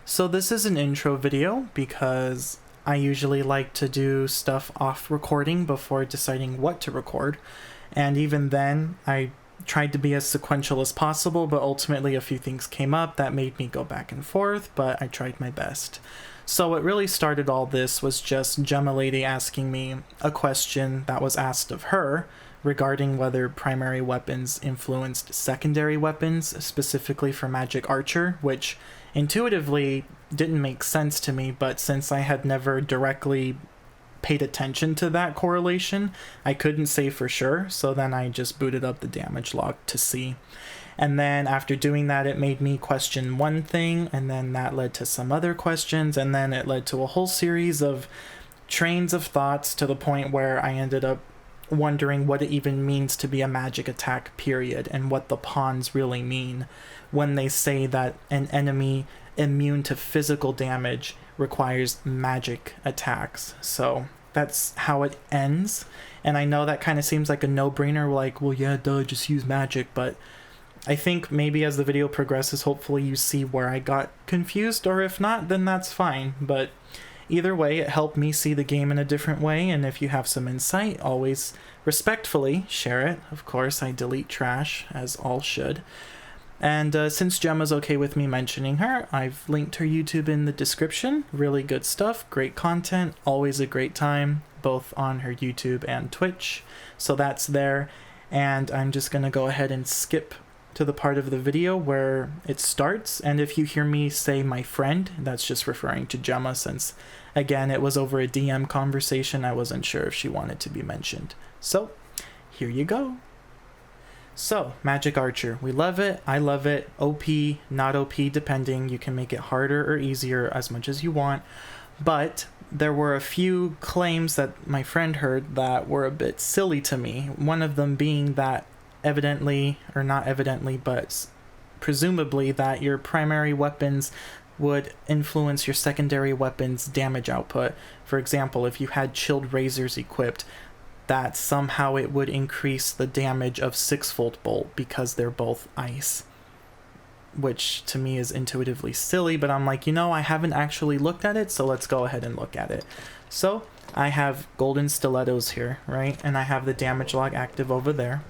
So this is an intro video because I usually like to do stuff off recording before deciding what to record. And even then, I tried to be as sequential as possible, but ultimately a few things came up that made me go back and forth, but I tried my best. So what really started all this was just Gemma Lady asking me a question that was asked of her regarding whether primary weapons influenced secondary weapons, specifically for Magick Archer, which intuitively didn't make sense to me, but since I had never directly paid attention to that correlation, I couldn't say for sure, so then I just booted up the damage log to see. And then after doing that, it made me question one thing, and then that led to some other questions, and then it led to a whole series of trains of thoughts to the point where I ended up wondering what it even means to be a magic attack, period, and what the pawns really mean when they say that an enemy immune to physical damage requires magic attacks. So that's how it ends, and I know that kind of seems like a no-brainer, like, well, yeah, duh, just use magic, but I think maybe as the video progresses, hopefully you see where I got confused, or if not, then that's fine. But either way, it helped me see the game in a different way, and if you have some insight, always respectfully share it. Of course, I delete trash, as all should. And since Gemma's okay with me mentioning her, I've linked her YouTube in the description. Really good stuff, great content, always a great time, both on her YouTube and Twitch. So that's there, and I'm just gonna go ahead and skip to the part of the video where it starts, and if you hear me say my friend, that's just referring to Gemma, since again it was over a DM conversation. I wasn't sure if she wanted to be mentioned. So here you go. So Magick Archer, we love it, I love it. OP, not OP, depending. You can make it harder or easier as much as you want, but there were a few claims that my friend heard that were a bit silly to me. One of them being that evidently, or not evidently, but presumably that your primary weapons would influence your secondary weapons damage output. For example, if you had chilled razors equipped, that somehow it would increase the damage of 6-volt bolt because they're both ice, which to me is intuitively silly, but I'm like, I haven't actually looked at it, so let's go ahead and look at it. So I have golden stilettos here, right? And I have the damage log active over there.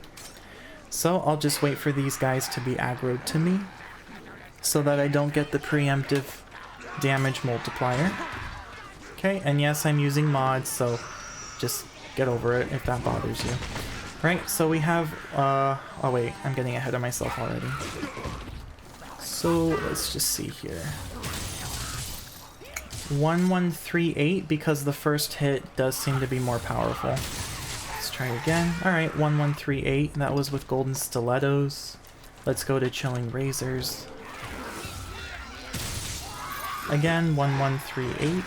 So I'll just wait for these guys to be aggroed to me so that I don't get the preemptive damage multiplier. Okay, and yes, I'm using mods, so just get over it if that bothers you. Right, so we have, oh wait, I'm getting ahead of myself already. So let's just see here. 1138, because the first hit does seem to be more powerful. Let's try again. Alright, 1138. That was with golden stilettos. Let's go to chilling razors. Again, 1138.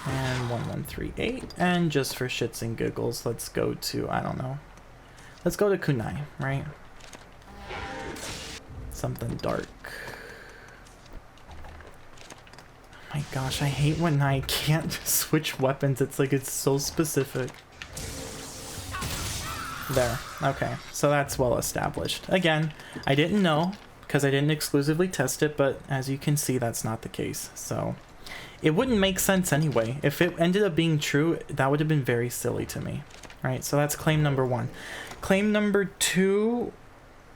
And 1138. And just for shits and giggles, let's go to, I don't know. Let's go to kunai, right? Something dark. My gosh, I hate when I can't switch weapons. It's like it's so specific. There. Okay, so that's well established. Again, I didn't know because I didn't exclusively test it, but as you can see, that's not the case. So it wouldn't make sense anyway. If it ended up being true, that would have been very silly to me. Right, so that's claim number 1. Claim number 2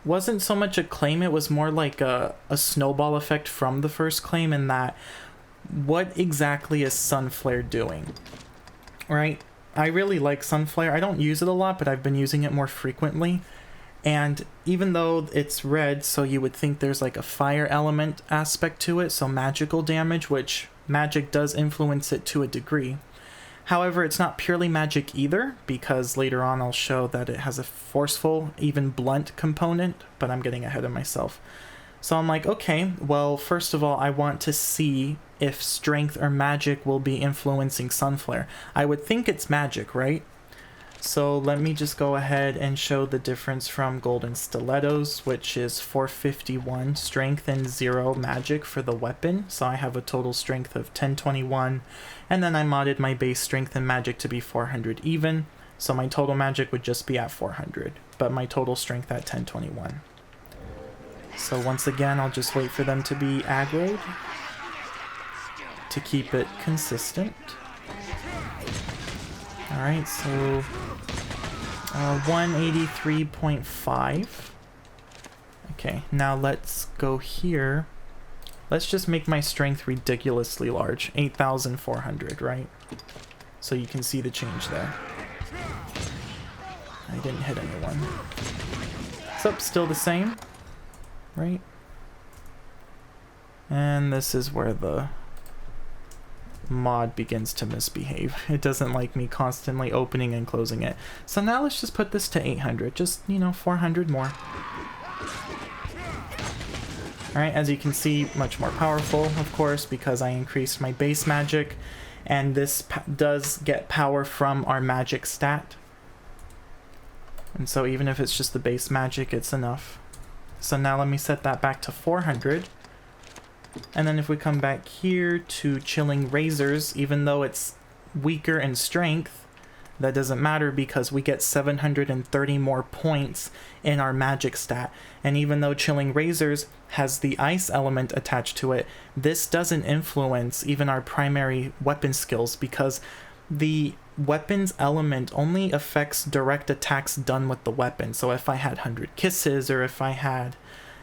wasn't so much a claim, it was more like a snowball effect from the first claim, in that what exactly is Sunflare doing? Right? I really like Sunflare. I don't use it a lot, but I've been using it more frequently. And even though it's red, so you would think there's like a fire element aspect to it, so magical damage, which magic does influence it to a degree. However, it's not purely magic either, because later on I'll show that it has a forceful, even blunt component, but I'm getting ahead of myself. So I'm like, okay, well, first of all, I want to see if strength or magic will be influencing Sunflare. I would think it's magic, right? So let me just go ahead and show the difference from golden stilettos, which is 451 strength and 0 magic for the weapon. So I have a total strength of 1021, and then I modded my base strength and magic to be 400 even. So my total magic would just be at 400, but my total strength at 1021. So once again, I'll just wait for them to be aggroed to keep it consistent. Alright, so 183.5. Okay, now let's go here. Let's just make my strength ridiculously large. 8,400, right? So you can see the change there. I didn't hit anyone. So, still the same, right? And this is where the mod begins to misbehave. It doesn't like me constantly opening and closing it. So now let's just put this to 800. Just, you know, 400 more. Alright, as you can see, much more powerful, of course, because I increased my base magic. And this does get power from our magic stat. And so even if it's just the base magic, it's enough. So now let me set that back to 400. And then if we come back here to Chilling Razors, even though it's weaker in strength, that doesn't matter because we get 730 more points in our magic stat. And even though Chilling Razors has the ice element attached to it, this doesn't influence even our primary weapon skills because the weapon's element only affects direct attacks done with the weapon. So if I had 100 kisses, or if I had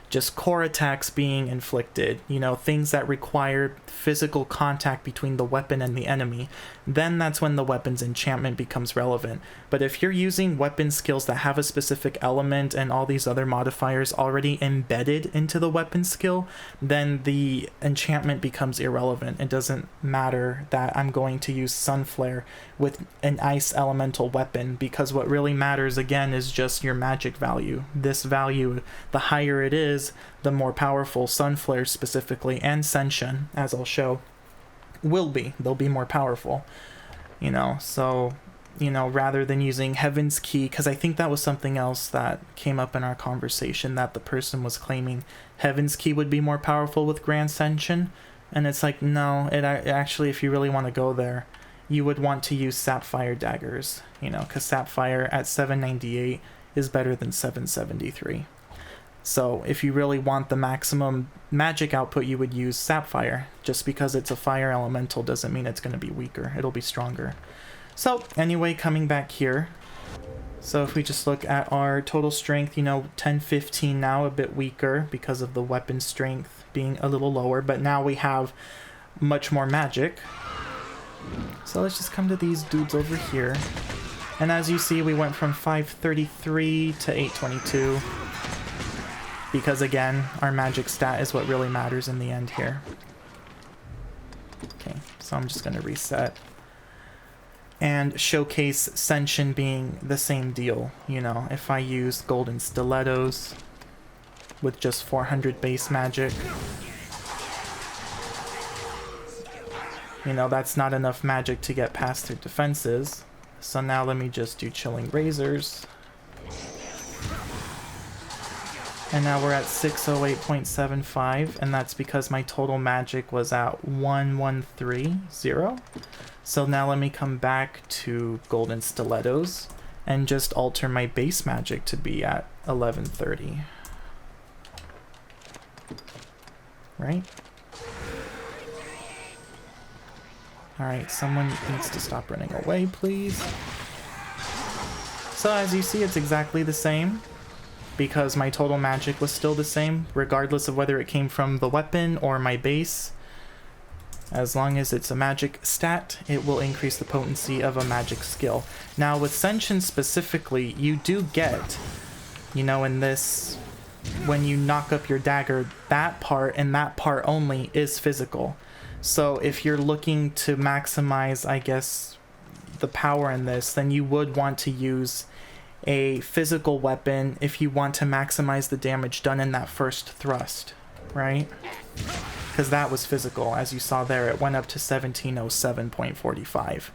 just core attacks being inflicted, you know, things that require physical contact between the weapon and the enemy, then that's when the weapon's enchantment becomes relevant. But if you're using weapon skills that have a specific element and all these other modifiers already embedded into the weapon skill, then the enchantment becomes irrelevant. It doesn't matter that I'm going to use Sunflare with an ice elemental weapon, because what really matters again is just your magic value. This value, the higher it is, the more powerful Sunflare specifically, and Senshin, as I'll show, will be. They'll be more powerful, you know. So, you know, rather than using Heaven's Key, because I think that was something else that came up in our conversation, that the person was claiming Heaven's Key would be more powerful with Grand Senshin, and it's like, no, it actually, if you really want to go there, you would want to use Sapphire daggers, you know, because Sapphire at 798 is better than 773. So if you really want the maximum magic output, you would use Sapphire. Just because it's a fire elemental doesn't mean it's going to be weaker. It'll be stronger. So anyway, coming back here. So if we just look at our total strength, you know, 1015 now, a bit weaker because of the weapon strength being a little lower. But now we have much more magic. So let's just come to these dudes over here. And as you see, we went from 533 to 822. Because again, our magic stat is what really matters in the end here. Okay, so I'm just going to reset. And showcase Senshin being the same deal. You know, if I use golden stilettos with just 400 base magic, you know, that's not enough magic to get past their defenses. So now let me just do Chilling Razors. And now we're at 608.75, and that's because my total magic was at 1130. So now let me come back to Golden Stilettos and just alter my base magic to be at 1130. Right? Alright, someone needs to stop running away, please. So as you see, it's exactly the same, because my total magic was still the same, regardless of whether it came from the weapon or my base. As long as it's a magic stat, it will increase the potency of a magic skill. Now with Senshin specifically, you do get, you know, in this, when you knock up your dagger, that part and that part only is physical. So if you're looking to maximize, I guess, the power in this, then you would want to use a physical weapon if you want to maximize the damage done in that first thrust, right? Because that was physical, as you saw there. It went up to 1707.45.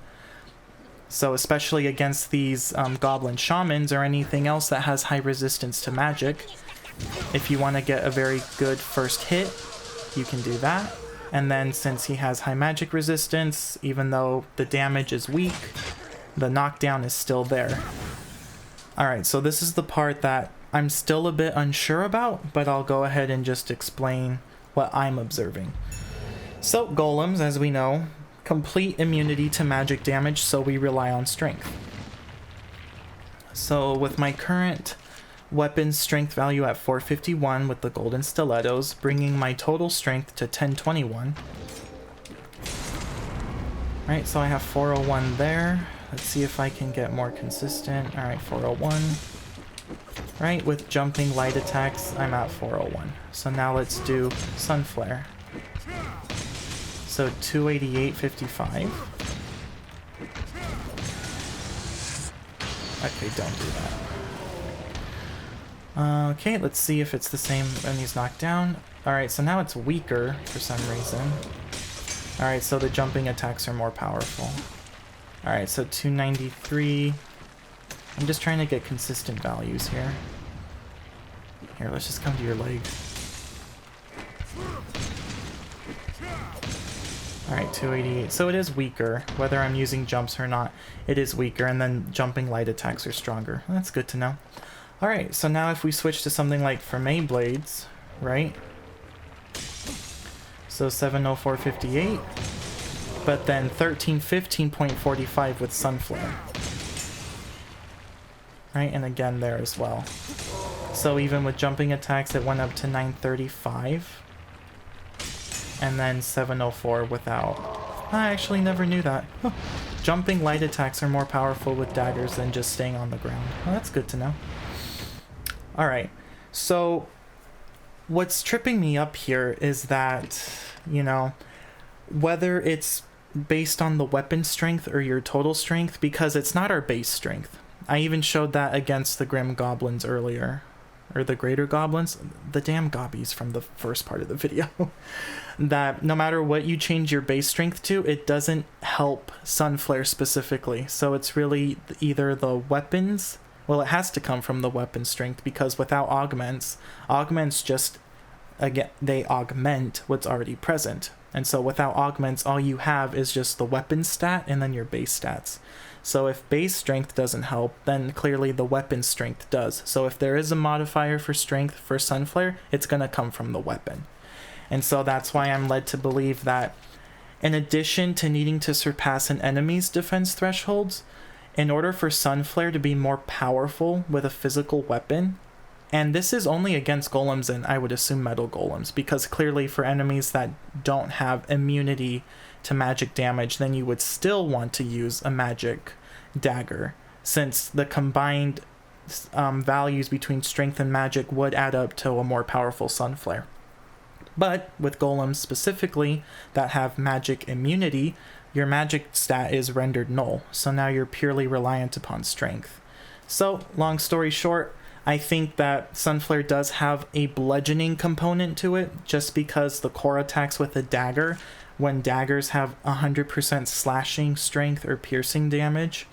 So especially against these goblin shamans or anything else that has high resistance to magic, if you want to get a very good first hit, you can do that. And then since he has high magic resistance, even though the damage is weak, the knockdown is still there. Alright, so this is the part that I'm still a bit unsure about, but I'll go ahead and just explain what I'm observing. So golems, as we know, complete immunity to magic damage, so we rely on strength. So with my current weapon strength value at 451 with the golden stilettos, bringing my total strength to 1021. Alright, so I have 401 there. Let's see if I can get more consistent. Alright, 401. Right, with jumping light attacks, I'm at 401. So now let's do Sunflare. So 288.55. Okay, don't do that. Okay, let's see if it's the same when he's knocked down. Alright, so now it's weaker for some reason. Alright, so the jumping attacks are more powerful. Alright, so 293. I'm just trying to get consistent values here. Here, let's just come to your leg. Alright, 288. So it is weaker. Whether I'm using jumps or not, it is weaker, and then jumping light attacks are stronger. That's good to know. Alright, so now if we switch to something like Vermeil Blades, right? So 704.58, but then 1315.45 with Sunflare. Right, and again there as well. So even with jumping attacks, it went up to 935. And then 704 without. I actually never knew that. Huh. Jumping light attacks are more powerful with daggers than just staying on the ground. Well, that's good to know. Alright, so what's tripping me up here is that, you know, whether it's based on the weapon strength or your total strength, because it's not our base strength. I even showed that against the Grim Goblins earlier. Or the Greater Goblins. The damn gobbies from the first part of the video. That no matter what you change your base strength to, it doesn't help Sunflare specifically. So it's really either the weapons... Well, it has to come from the weapon strength, because without augments just... Again, they augment what's already present. And so without augments, all you have is just the weapon stat and then your base stats. So if base strength doesn't help, then clearly the weapon strength does. So if there is a modifier for strength for Sunflare, it's going to come from the weapon. And so that's why I'm led to believe that in addition to needing to surpass an enemy's defense thresholds, in order for Sunflare to be more powerful with a physical weapon, and this is only against golems and I would assume metal golems, because clearly for enemies that don't have immunity to magic damage, then you would still want to use a magic dagger, since the combined values between strength and magic would add up to a more powerful Sunflare. But with golems specifically that have magic immunity, your magic stat is rendered null, so now you're purely reliant upon strength. So, long story short, I think that Sunflare does have a bludgeoning component to it, just because the core attacks with a dagger, when daggers have 100% slashing strength or piercing damage,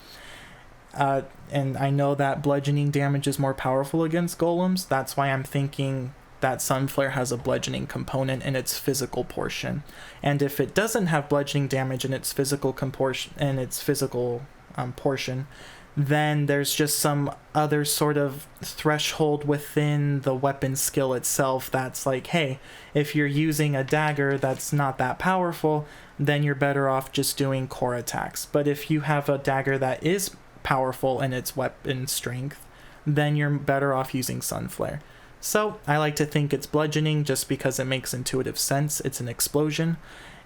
and I know that bludgeoning damage is more powerful against golems. That's why I'm thinking that Sunflare has a bludgeoning component in its physical portion. And if it doesn't have bludgeoning damage in its physical portion, then there's just some other sort of threshold within the weapon skill itself that's like, hey, if you're using a dagger that's not that powerful, then you're better off just doing core attacks. But if you have a dagger that is powerful in its weapon strength, then you're better off using Sunflare. So I like to think it's bludgeoning just because it makes intuitive sense. It's an explosion.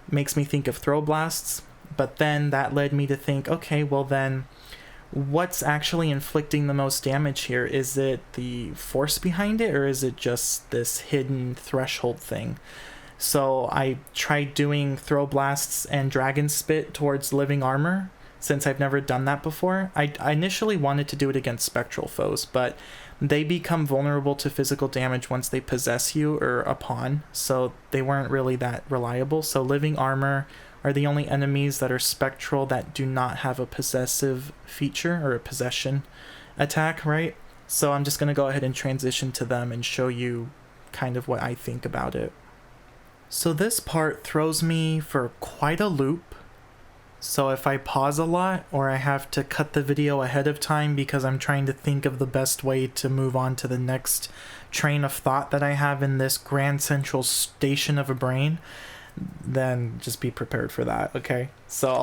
It makes me think of throw blasts. But then that led me to think, okay, well then, what's actually inflicting the most damage here? Is it the force behind it, or is it just this hidden threshold thing? So I tried doing throw blasts and dragon spit towards living armor, since I've never done that before. I initially wanted to do it against spectral foes, but they become vulnerable to physical damage once they possess you or a pawn, so they weren't really that reliable. So living armor are the only enemies that are spectral that do not have a possessive feature or a possession attack, right? So I'm just going to go ahead and transition to them and show you kind of what I think about it. So this part throws me for quite a loop. So if I pause a lot or I have to cut the video ahead of time because I'm trying to think of the best way to move on to the next train of thought that I have in this grand central station of a brain, then just be prepared for that, okay? So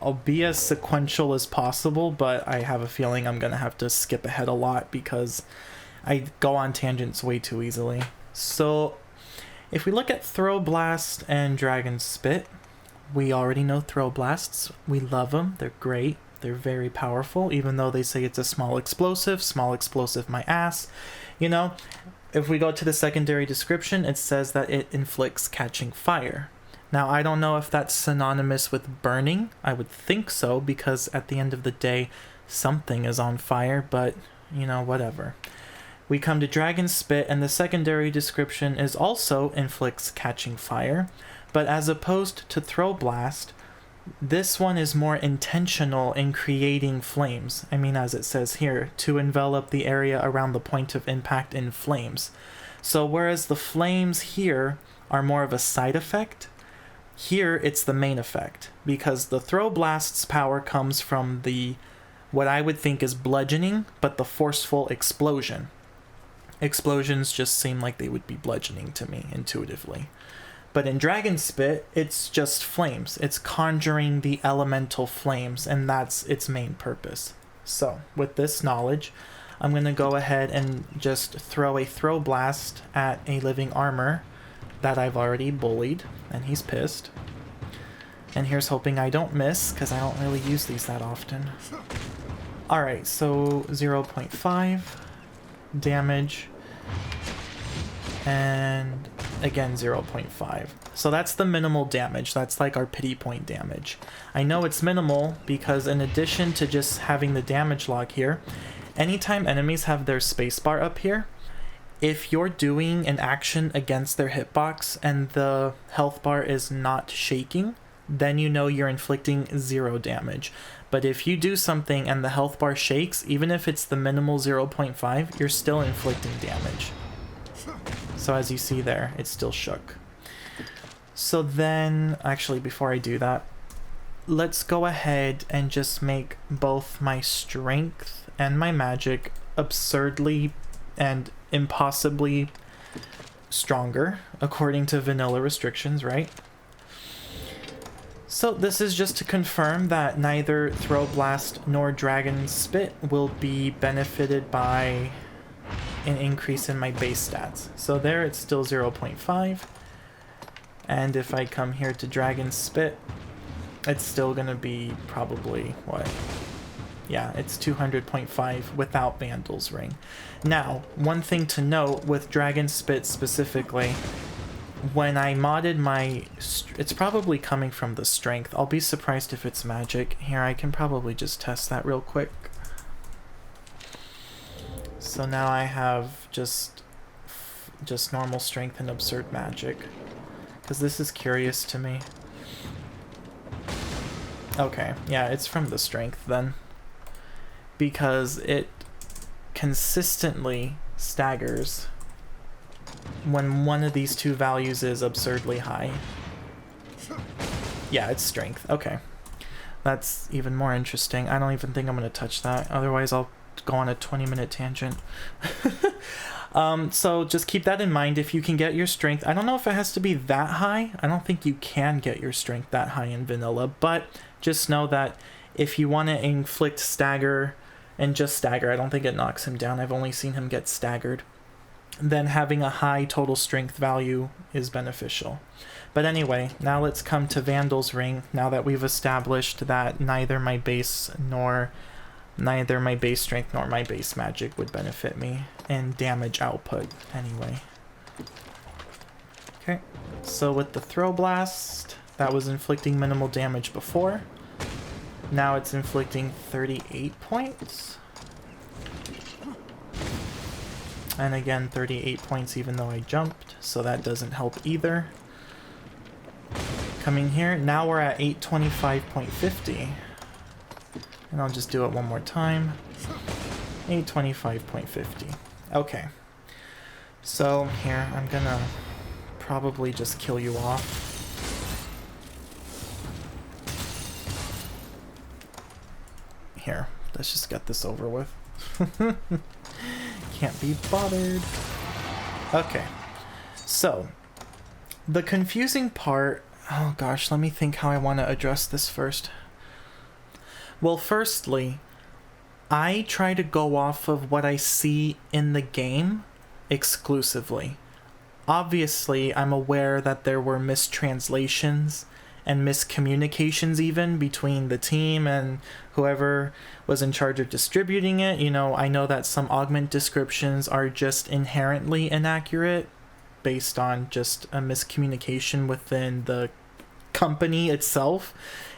I'll be as sequential as possible, but I have a feeling I'm gonna have to skip ahead a lot because I go on tangents way too easily. So if we look at Throw Blast and Dragon Spit, we already know Throw Blasts. We love them. They're great. They're very powerful, even though they say it's a small explosive my ass. You know, if we go to the secondary description, it says that it inflicts catching fire. Now, I don't know if that's synonymous with burning. I would think so, because at the end of the day, something is on fire, but, you know, whatever. We come to Dragon Spit, and the secondary description is also inflicts catching fire, but as opposed to Throw Blast, this one is more intentional in creating flames. I mean, as it says here, to envelop the area around the point of impact in flames. So whereas the flames here are more of a side effect, here it's the main effect, because the Throw Blast's power comes from the, what I would think is bludgeoning, but the forceful explosion. Explosions just seem like they would be bludgeoning to me intuitively. But in Dragon Spit, it's just flames. It's conjuring the elemental flames, and that's its main purpose. So, with this knowledge, I'm going to go ahead and just throw a Throw Blast at a living armor that I've already bullied, and he's pissed. And here's hoping I don't miss, because I don't really use these that often. Alright, so 0.5 damage, and again 0.5. So that's the minimal damage. That's like our pity point damage. I know it's minimal because in addition to just having the damage log here, anytime enemies have their spacebar up here, if you're doing an action against their hitbox and the health bar is not shaking, then you know you're inflicting 0 damage. But if you do something and the health bar shakes, even if it's the minimal 0.5, you're still inflicting damage. So as you see there, it's still shook. So then, actually before I do that, let's go ahead and just make both my strength and my magic absurdly and impossibly stronger, according to vanilla restrictions, right? So this is just to confirm that neither Throw Blast nor Dragon Spit will be benefited by an increase in my base stats. So there it's still 0.5. And if I come here to Dragon Spit, it's still going to be probably, what? Yeah, it's 200.5 without Vandal's Ring. Now, one thing to note with Dragon Spit specifically, when I modded my... it's probably coming from the strength. I'll be surprised if it's magic. Here, I can probably just test that real quick. So now I have just normal strength and absurd magic, because this is curious to me. Okay, yeah, it's from the strength then, because it consistently staggers when one of these two values is absurdly high. Yeah, it's strength. Okay, that's even more interesting. I don't even think I'm going to touch that, otherwise I'll go on a 20-minute tangent. So just keep that in mind. If you can get your strength, I don't know if it has to be that high. I don't think you can get your strength that high in vanilla, but just know that if you want to inflict stagger and just stagger, I don't think it knocks him down. I've only seen him get staggered. Then having a high total strength value is beneficial. But anyway, now let's come to Vandal's Ring, now that we've established that neither my base strength nor my base magic would benefit me in damage output anyway. Okay, so with the Throw Blast, that was inflicting minimal damage before. Now it's inflicting 38 points. And again, 38 points even though I jumped, so that doesn't help either. Coming here, now we're at 825.50. And I'll just do it one more time. 825.50. Okay. So here, I'm gonna probably just kill you off. here. Let's just get this over with. Can't be bothered. Okay, so the confusing part, oh gosh, let me think how I want to address this first. Well, firstly, I try to go off of what I see in the game exclusively. Obviously, I'm aware that there were mistranslations and miscommunications even between the team and whoever was in charge of distributing it. You know, I know that some augment descriptions are just inherently inaccurate based on just a miscommunication within the company itself.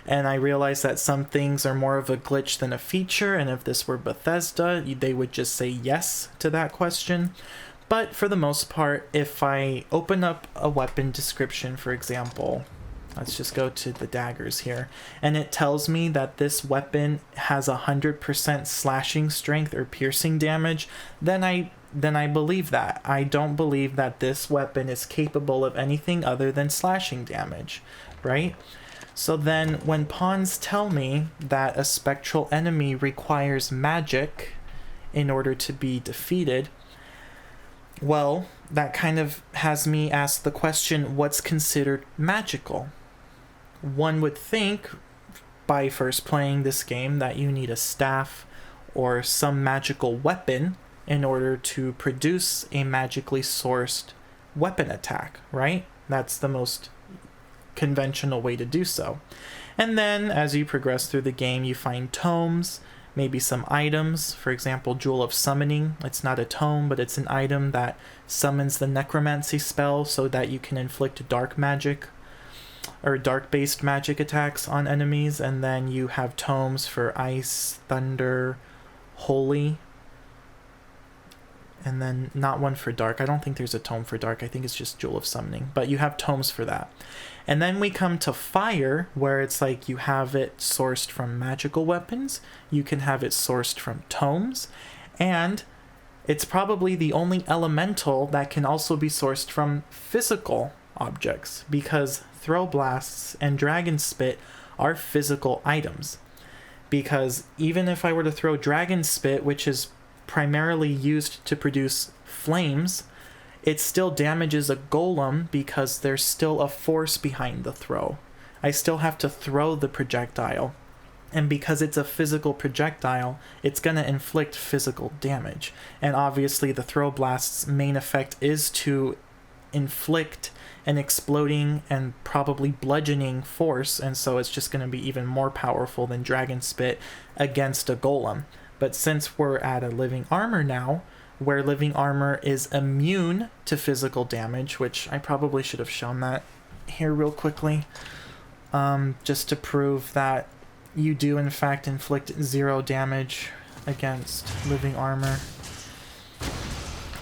And I realize that some things are more of a glitch than a feature, and if this were Bethesda, they would just say yes to that question. But for the most part, if I open up a weapon description, for example, let's just go to the daggers here, and it tells me that this weapon has 100% slashing strength or piercing damage, then I believe that. I don't believe that this weapon is capable of anything other than slashing damage, right? So then when pawns tell me that a spectral enemy requires magic in order to be defeated, well, that kind of has me ask the question, what's considered magical? One would think, by first playing this game, that you need a staff or some magical weapon in order to produce a magically sourced weapon attack, right? That's the most conventional way to do so. And then, as you progress through the game, you find tomes, maybe some items. For example, Jewel of Summoning. It's not a tome, but it's an item that summons the necromancy spell so that you can inflict dark magic or dark-based magic attacks on enemies. And then you have tomes for Ice, Thunder, Holy, and then not one for Dark. I don't think there's a tome for Dark. I think it's just Jewel of Summoning, but you have tomes for that. And then we come to Fire, where it's like you have it sourced from magical weapons, you can have it sourced from tomes, and it's probably the only elemental that can also be sourced from physical objects, because Throw Blasts and Dragon Spit are physical items. Because even if I were to throw Dragon Spit, which is primarily used to produce flames, it still damages a golem because there's still a force behind the throw. I still have to throw the projectile, and because it's a physical projectile, it's going to inflict physical damage. And obviously the Throw Blast's main effect is to inflict an exploding and probably bludgeoning force, and so it's just going to be even more powerful than Dragon Spit against a golem. But since we're at a living armor now, where living armor is immune to physical damage, which I probably should have shown that here real quickly, just to prove that you do in fact inflict 0 damage against living armor.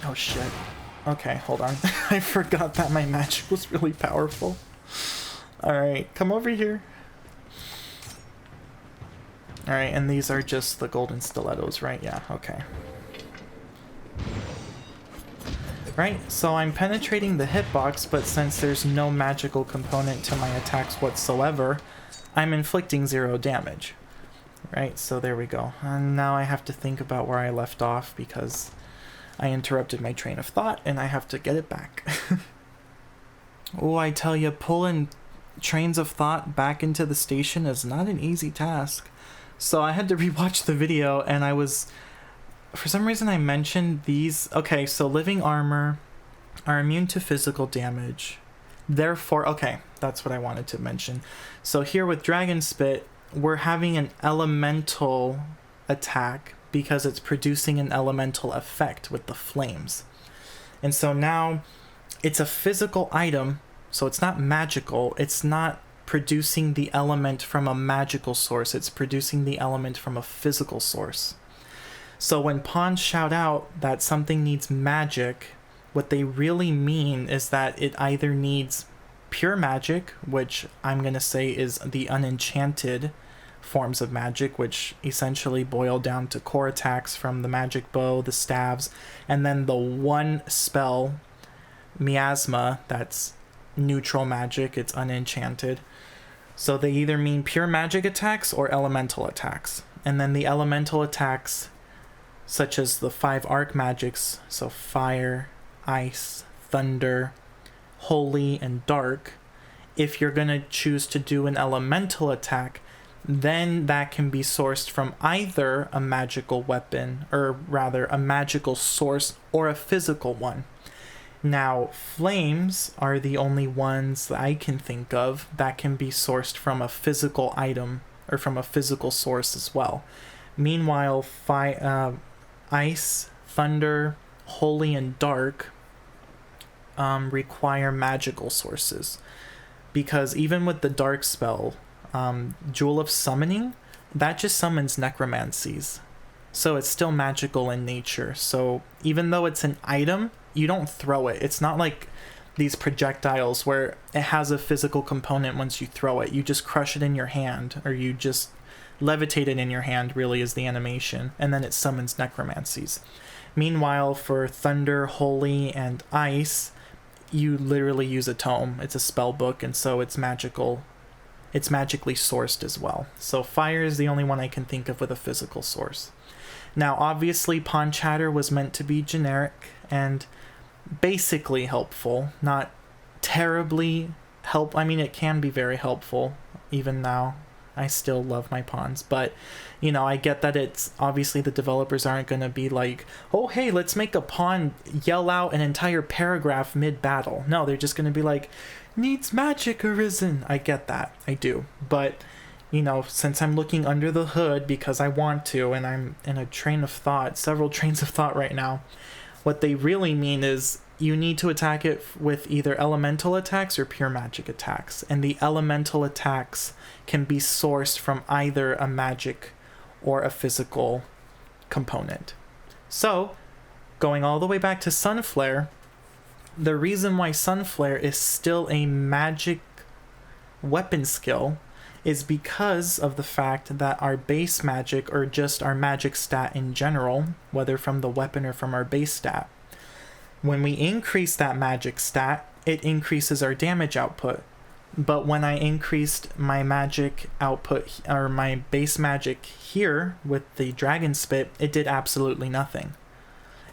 Oh shit. Okay, hold on. I forgot that my magic was really powerful. Alright, come over here. Alright, and these are just the golden stilettos, right? Yeah, okay. Right, so I'm penetrating the hitbox, but since there's no magical component to my attacks whatsoever, I'm inflicting 0 damage. Right, so there we go. And now I have to think about where I left off because I interrupted my train of thought and I have to get it back. Oh, I tell you, pulling trains of thought back into the station is not an easy task. So I had to rewatch the video, and I was, for some reason I mentioned these. Okay, so living armor are immune to physical damage. Therefore, okay, that's what I wanted to mention. So here with Dragon Spit, we're having an elemental attack because it's producing an elemental effect with the flames. And so now it's a physical item, so it's not magical. It's not producing the element from a magical source, it's producing the element from a physical source. So when pawns shout out that something needs magic, what they really mean is that it either needs pure magic, which I'm going to say is the unenchanted forms of magic, which essentially boil down to core attacks from the magic bow, the staves, and then the one spell, miasma, that's neutral magic, it's unenchanted. So they either mean pure magic attacks or elemental attacks. And then the elemental attacks, such as the 5 arc magics, so fire, ice, thunder, holy, and dark, if you're going to choose to do an elemental attack, then that can be sourced from either a magical weapon, or rather a magical source, or a physical one. Now, flames are the only ones that I can think of that can be sourced from a physical item, or from a physical source as well. Meanwhile, ice, thunder, holy, and dark require magical sources. Because even with the dark spell, Jewel of Summoning, that just summons necromancies. So it's still magical in nature. So even though it's an item, you don't throw it. It's not like these projectiles where it has a physical component once you throw it. You just crush it in your hand, or you just levitate it in your hand, really, is the animation. And then it summons necromancies. Meanwhile, for thunder, holy, and ice, you literally use a tome. It's a spell book, and so it's magical. It's magically sourced as well. So fire is the only one I can think of with a physical source. Now, obviously, Pawn Chatter was meant to be generic and basically helpful, not terribly I mean, it can be very helpful. Even now, I still love my pawns, but you know, I get that it's obviously the developers aren't going to be like, oh hey, let's make a pawn yell out an entire paragraph mid-battle. No, they're just going to be like, needs magic arisen. I get that, I do, but you know, since I'm looking under the hood because I want to, and I'm in a train of thought, several trains of thought right now, what they really mean is you need to attack it with either elemental attacks or pure magic attacks. And the elemental attacks can be sourced from either a magic or a physical component. So, going all the way back to Sunflare, the reason why Sunflare is still a magic weapon skill is because of the fact that our base magic, or just our magic stat in general, whether from the weapon or from our base stat, when we increase that magic stat, it increases our damage output. But when I increased my magic output, or my base magic here with the Dragon Spit, it did absolutely nothing.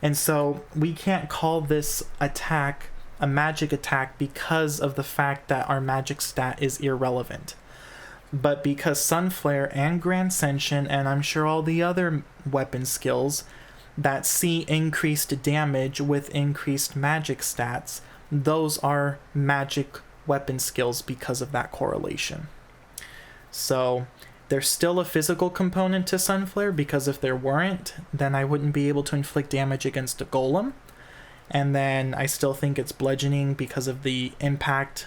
And so we can't call this attack a magic attack because of the fact that our magic stat is irrelevant. But because Sunflare and Grand Ascension, and I'm sure all the other weapon skills that see increased damage with increased magic stats, those are magic weapon skills because of that correlation. So there's still a physical component to Sunflare, because if there weren't, then I wouldn't be able to inflict damage against a golem. And then I still think it's bludgeoning because of the impact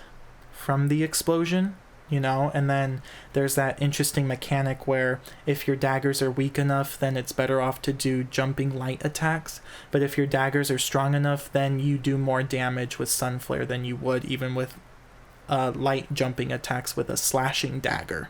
from the explosion, you know. And then there's that interesting mechanic where if your daggers are weak enough, then it's better off to do jumping light attacks. But if your daggers are strong enough, then you do more damage with Sunflare than you would even with light jumping attacks with a slashing dagger.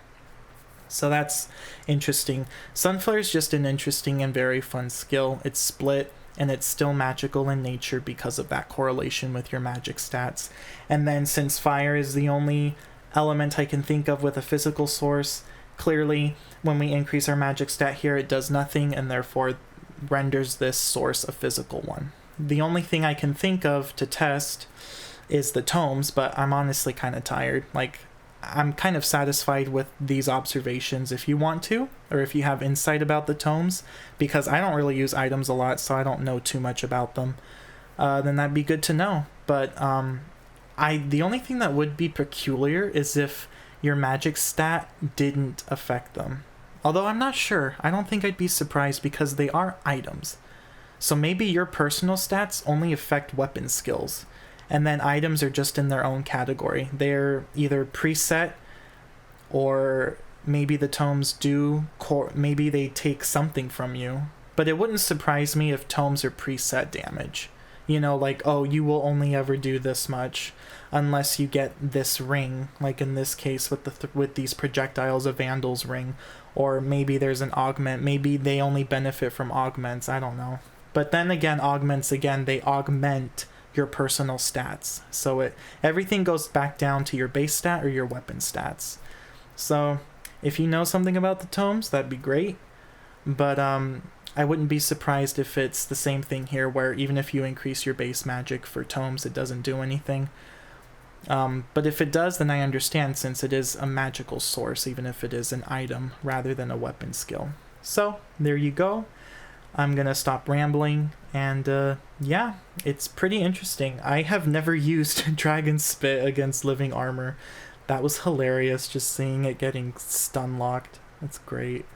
So that's interesting. Sunflare is just an interesting and very fun skill. It's split, and it's still magical in nature because of that correlation with your magic stats. And then since fire is the only element I can think of with a physical source, clearly when we increase our magic stat here, it does nothing, and therefore renders this source a physical one. The only thing I can think of to test is the tomes, but I'm honestly kind of tired. Like, I'm kind of satisfied with these observations. If you want to, or if you have insight about the tomes, because I don't really use items a lot, so I don't know too much about them, then that'd be good to know. But the only thing that would be peculiar is if your magic stat didn't affect them. Although I'm not sure. I don't think I'd be surprised because they are items. So maybe your personal stats only affect weapon skills, and then items are just in their own category. They're either preset, or maybe the tomes maybe they take something from you. But it wouldn't surprise me if tomes are preset damage. You know, like, oh, you will only ever do this much unless you get this ring, like in this case with these projectiles, a Vandal's ring. Or maybe there's an augment. Maybe they only benefit from augments. I don't know. But then again, augments, they augment your personal stats. So everything goes back down to your base stat or your weapon stats. So if you know something about the tomes, that'd be great. But I wouldn't be surprised if it's the same thing here, where even if you increase your base magic for tomes, it doesn't do anything. But if it does, then I understand, since it is a magical source, even if it is an item rather than a weapon skill. So there you go. I'm gonna stop rambling, and yeah, it's pretty interesting. I have never used Dragon Spit against living armor. That was hilarious, just seeing it getting stun locked. That's great.